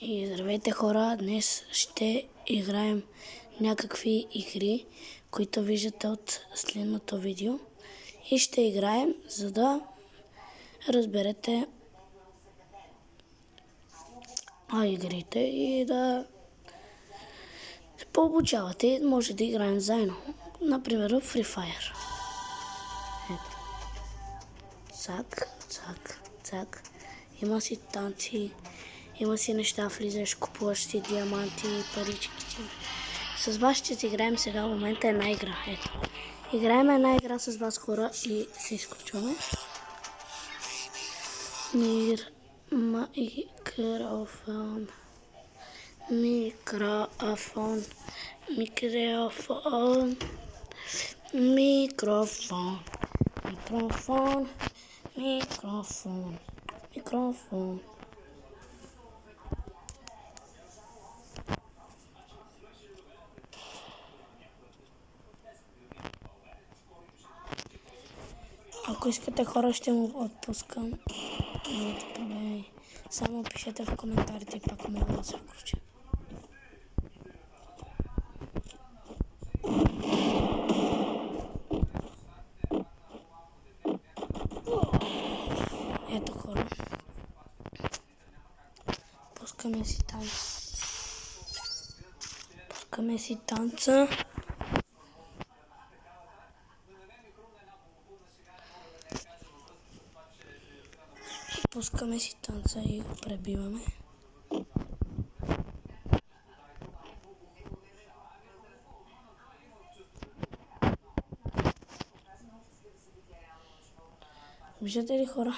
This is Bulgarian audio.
И здравейте хора, днес ще играем някакви игри, които виждате от следното видео. И ще играем, за да разберете игрите и да се пообучавате. Може да играем заедно. Например в Free Fire. Ето. Цак, цак, цак. Има си танци. Има си неща, влизаш, купуваш си диаманти, парички. С вас ще си играем сега в момента една игра. Ето. Играем една игра с вас хора и се изключваме. Микрофон. Микрофон. Микрофон. Микрофон. Микрофон. Микрофон. Микрофон. Ако искате хора, ще му отпускам. Нямате проблеми. Само пишете в коментарите и пак мога да се включа. Ето хора. Пускаме си танца. Пускаме си танца. Пускаме си танца и го пребиваме. Виждате ли хора?